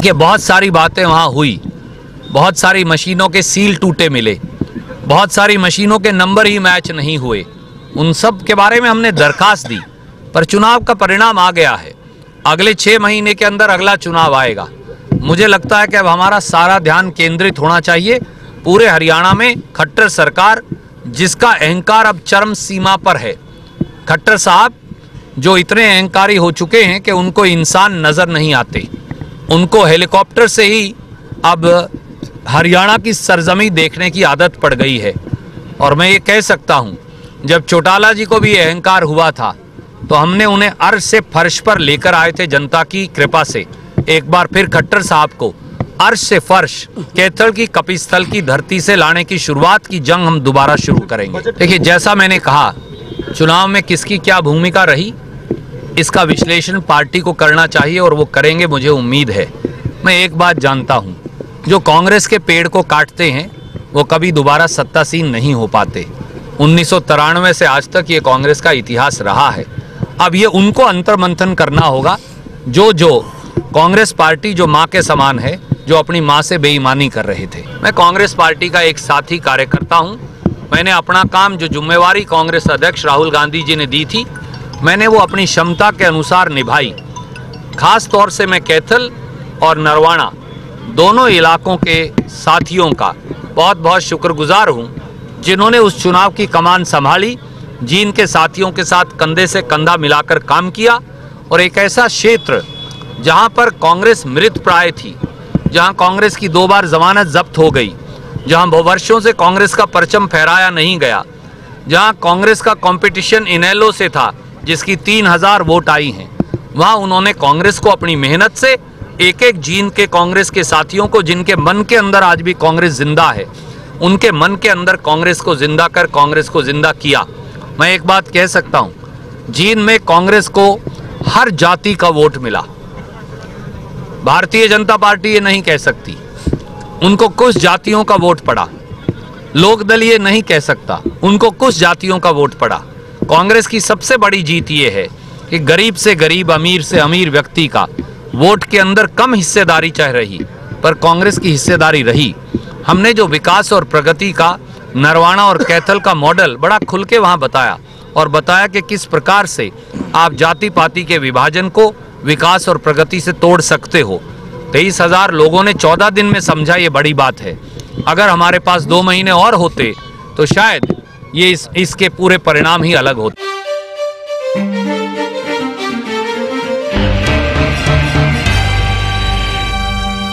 कि बहुत सारी बातें वहाँ हुई, बहुत सारी मशीनों के सील टूटे मिले, बहुत सारी मशीनों के नंबर ही मैच नहीं हुए। उन सब के बारे में हमने दरखास्त दी, पर चुनाव का परिणाम आ गया है। अगले 6 महीने के अंदर अगला चुनाव आएगा। मुझे लगता है कि अब हमारा सारा ध्यान केंद्रित होना चाहिए पूरे हरियाणा में खट्टर सरकार, जिसका अहंकार अब चरम सीमा पर है। खट्टर साहब जो इतने अहंकारी हो चुके हैं कि उनको इंसान नजर नहीं आते, उनको हेलीकॉप्टर से ही अब हरियाणा की सरजमी देखने की आदत पड़ गई है। और मैं ये कह सकता हूँ, जब चौटाला जी को भी अहंकार हुआ था तो हमने उन्हें अर्श से फर्श पर लेकर आए थे जनता की कृपा से। एक बार फिर खट्टर साहब को अर्श से फर्श, कैथल की कपिस्थल की धरती से लाने की शुरुआत की जंग हम दोबारा शुरू करेंगे। देखिए, जैसा मैंने कहा, चुनाव में किसकी क्या भूमिका रही इसका विश्लेषण पार्टी को करना चाहिए और वो करेंगे, मुझे उम्मीद है। मैं एक बात जानता हूँ, जो कांग्रेस के पेड़ को काटते हैं वो कभी दोबारा सत्तासीन नहीं हो पाते। 1993 से आज तक ये कांग्रेस का इतिहास रहा है। अब ये उनको अंतर्मंथन करना होगा। जो कांग्रेस पार्टी जो माँ के समान है, जो अपनी माँ से बेईमानी कर रहे थे। मैं कांग्रेस पार्टी का एक साथी कार्यकर्ता हूँ। मैंने अपना काम, जो जिम्मेवारी कांग्रेस अध्यक्ष राहुल गांधी जी ने दी थी, मैंने वो अपनी क्षमता के अनुसार निभाई। खास तौर से मैं कैथल और नरवाना दोनों इलाकों के साथियों का बहुत बहुत शुक्रगुजार हूँ, जिन्होंने उस चुनाव की कमान संभाली, जिनके साथियों के साथ कंधे से कंधा मिलाकर काम किया। और एक ऐसा क्षेत्र जहाँ पर कांग्रेस मृत प्राय थी, जहाँ कांग्रेस की 2 बार जमानत जब्त हो गई, जहाँ वर्षों से कांग्रेस का परचम फहराया नहीं गया, जहाँ कांग्रेस का कंपटीशन इनेलो से था जिसकी 3000 वोट आई हैं, वहाँ उन्होंने कांग्रेस को अपनी मेहनत से, एक एक जीन के कांग्रेस के साथियों को, जिनके मन के अंदर आज भी कांग्रेस जिंदा है, उनके मन के अंदर कांग्रेस को जिंदा कर कांग्रेस को जिंदा किया। मैं एक बात कह सकता हूँ, जींद में कांग्रेस को हर जाति का वोट मिला। भारतीय जनता पार्टी ये नहीं कह सकती उनको कुछ जातियों का वोट पड़ा, लोकदल ये नहीं कह सकता उनको कुछ जातियों का वोट पड़ा। कांग्रेस की सबसे बड़ी जीत ये है कि गरीब से गरीब, अमीर से अमीर व्यक्ति का वोट के अंदर कम हिस्सेदारी चाहे रही, पर कांग्रेस की हिस्सेदारी रही। हमने जो विकास और प्रगति का नरवाना और कैथल का मॉडल बड़ा खुल के वहाँ बताया, और बताया कि किस प्रकार से आप जाति पाति के विभाजन को विकास और प्रगति से तोड़ सकते हो। 23,000 लोगों ने 14 दिन में समझा, ये बड़ी बात है। अगर हमारे पास 2 महीने और होते तो शायद ये इसके पूरे परिणाम ही अलग होते।